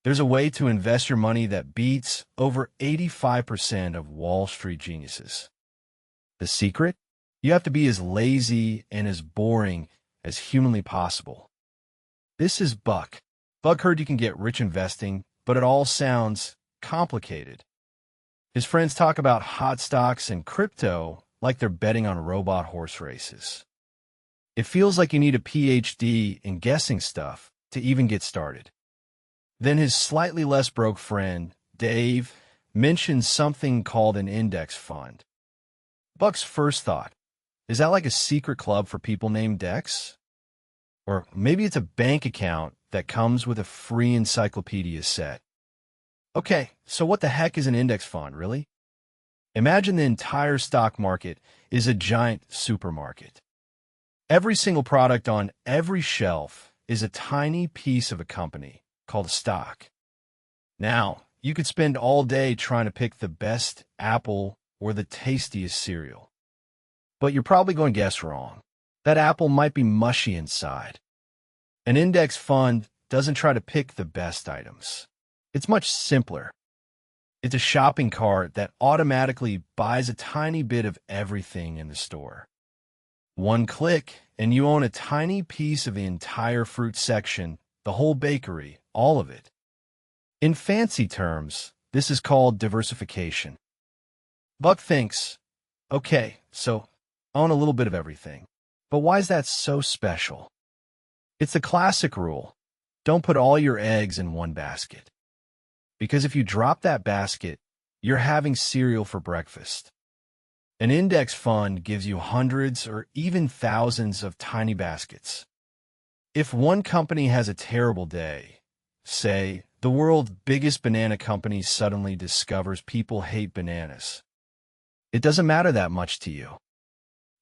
There's a way to invest your money that beats over 85% of Wall Street geniuses. The secret? You have to be as lazy and as boring as humanly possible. This is Buck. Buck heard you can get rich investing, but it all sounds complicated. His friends talk about hot stocks and crypto like they're betting on robot horse races. It feels like you need a PhD in guessing stuff to even get started. Then his slightly less broke friend, Dave, mentioned something called an index fund. Buck's first thought, is that like a secret club for people named Dex? Or maybe it's a bank account that comes with a free encyclopedia set. Okay, so what the heck is an index fund, really? Imagine the entire stock market is a giant supermarket. Every single product on every shelf is a tiny piece of a company called a stock. Now, you could spend all day trying to pick the best apple or the tastiest cereal. But you're probably going to guess wrong. That apple might be mushy inside. An index fund doesn't try to pick the best items. It's much simpler. It's a shopping cart that automatically buys a tiny bit of everything in the store. One click, and you own a tiny piece of the entire fruit section, the whole bakery, all of it. In fancy terms, this is called diversification. Buck thinks, okay, so I own a little bit of everything. But why is that so special? It's the classic rule. Don't put all your eggs in one basket. Because if you drop that basket, you're having cereal for breakfast. An index fund gives you hundreds or even thousands of tiny baskets. If one company has a terrible day, say, the world's biggest banana company suddenly discovers people hate bananas, it doesn't matter that much to you.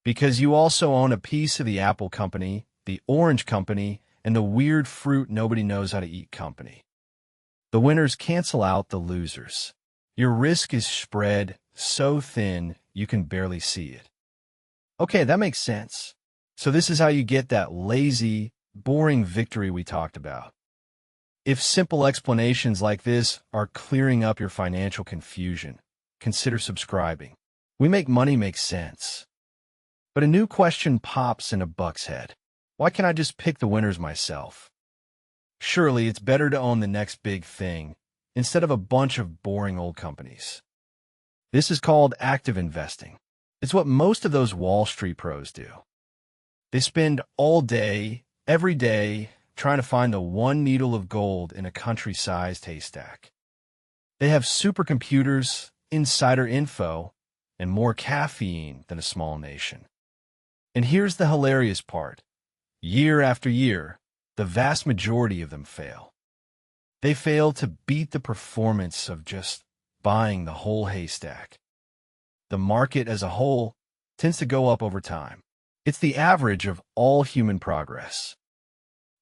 Because you also own a piece of the apple company, the orange company, and the weird fruit nobody knows how to eat company. The winners cancel out the losers. Your risk is spread so thin you can barely see it. Okay, that makes sense. So this is how you get that lazy, boring victory we talked about. If simple explanations like this are clearing up your financial confusion, consider subscribing. We make money make sense. But a new question pops in a Buck's head. Why can't I just pick the winners myself? Surely it's better to own the next big thing instead of a bunch of boring old companies. This is called active investing. It's what most of those Wall Street pros do. They spend all day, every day, trying to find the one needle of gold in a country-sized haystack. They have supercomputers, insider info, and more caffeine than a small nation. And here's the hilarious part. Year after year, the vast majority of them fail. They fail to beat the performance of just buying the whole haystack. The market as a whole tends to go up over time. It's the average of all human progress.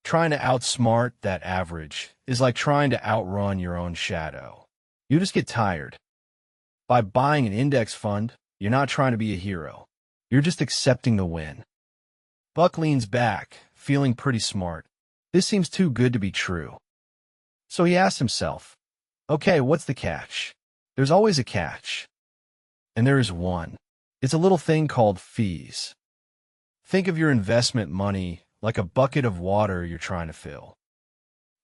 Trying to outsmart that average is like trying to outrun your own shadow. You just get tired. By buying an index fund, you're not trying to be a hero. You're just accepting the win. Buck leans back, feeling pretty smart. This seems too good to be true. So he asks himself, okay, what's the catch? There's always a catch. And there is one. It's a little thing called fees. Think of your investment money like a bucket of water you're trying to fill.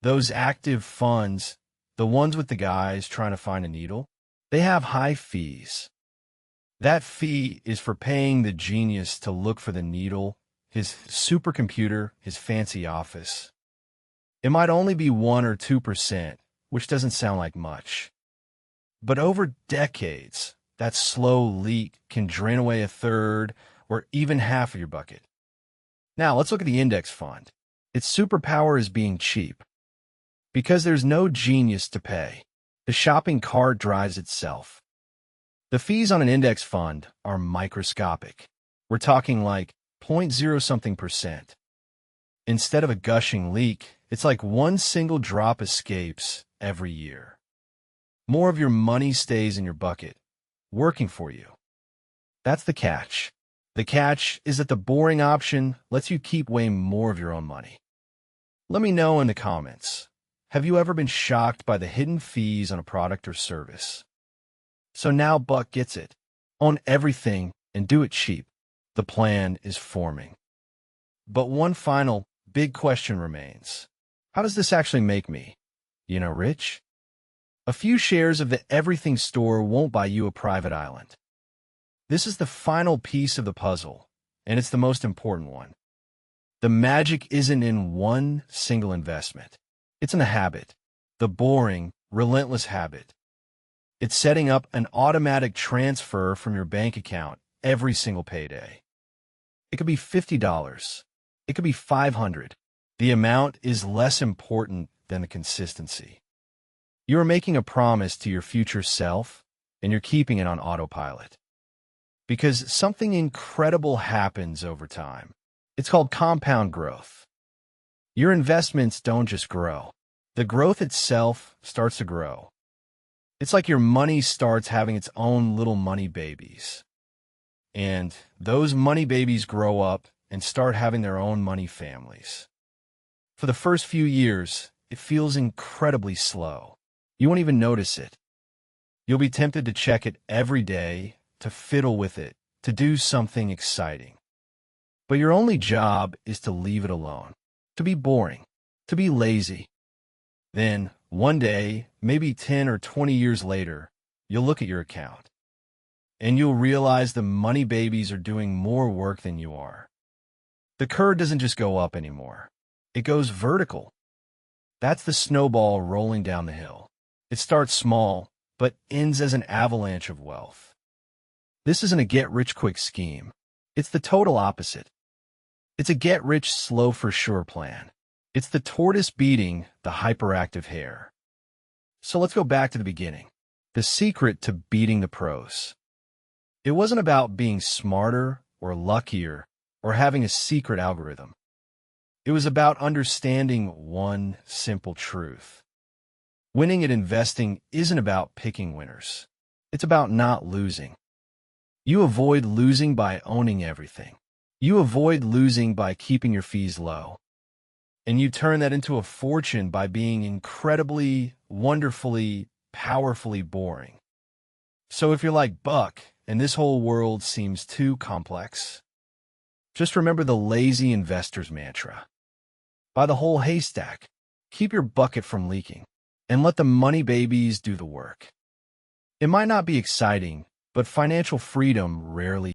Those active funds, the ones with the guys trying to find a needle, they have high fees. That fee is for paying the genius to look for the needle, his supercomputer, his fancy office. It might only be 1 or 2%, which doesn't sound like much. But over decades, that slow leak can drain away a third or even half of your bucket. Now, let's look at the index fund. Its superpower is being cheap. Because there's no genius to pay, the shopping cart drives itself. The fees on an index fund are microscopic. We're talking like 0.0 something percent. Instead of a gushing leak, it's like one single drop escapes every year. More of your money stays in your bucket, working for you. That's the catch. The catch is that the boring option lets you keep way more of your own money. Let me know in the comments. Have you ever been shocked by the hidden fees on a product or service? So now Buck gets it. Own everything and do it cheap. The plan is forming. But one final big question remains. How does this actually make me, rich? A few shares of the everything store won't buy you a private island. This is the final piece of the puzzle, and it's the most important one. The magic isn't in one single investment. It's in a habit, the boring, relentless habit. It's setting up an automatic transfer from your bank account every single payday. It could be $50. It could be $500. The amount is less important than the consistency. You are making a promise to your future self, and you're keeping it on autopilot. Because something incredible happens over time. It's called compound growth. Your investments don't just grow. The growth itself starts to grow. It's like your money starts having its own little money babies. And those money babies grow up and start having their own money families. For the first few years, it feels incredibly slow. You won't even notice it. You'll be tempted to check it every day, to fiddle with it, to do something exciting. But your only job is to leave it alone, to be boring, to be lazy. Then, one day, maybe 10 or 20 years later, you'll look at your account, and you'll realize the money babies are doing more work than you are. The curve doesn't just go up anymore. It goes vertical. That's the snowball rolling down the hill. It starts small, but ends as an avalanche of wealth. This isn't a get-rich-quick scheme. It's the total opposite. It's a get-rich-slow-for-sure plan. It's the tortoise beating the hyperactive hare. So let's go back to the beginning. The secret to beating the pros. It wasn't about being smarter or luckier or having a secret algorithm. It was about understanding one simple truth. Winning at investing isn't about picking winners. It's about not losing. You avoid losing by owning everything. You avoid losing by keeping your fees low. And you turn that into a fortune by being incredibly, wonderfully, powerfully boring. So if you're like Buck, and this whole world seems too complex, just remember the lazy investor's mantra. Buy the whole haystack. Keep your bucket from leaking. And let the money babies do the work. It might not be exciting, but financial freedom rarely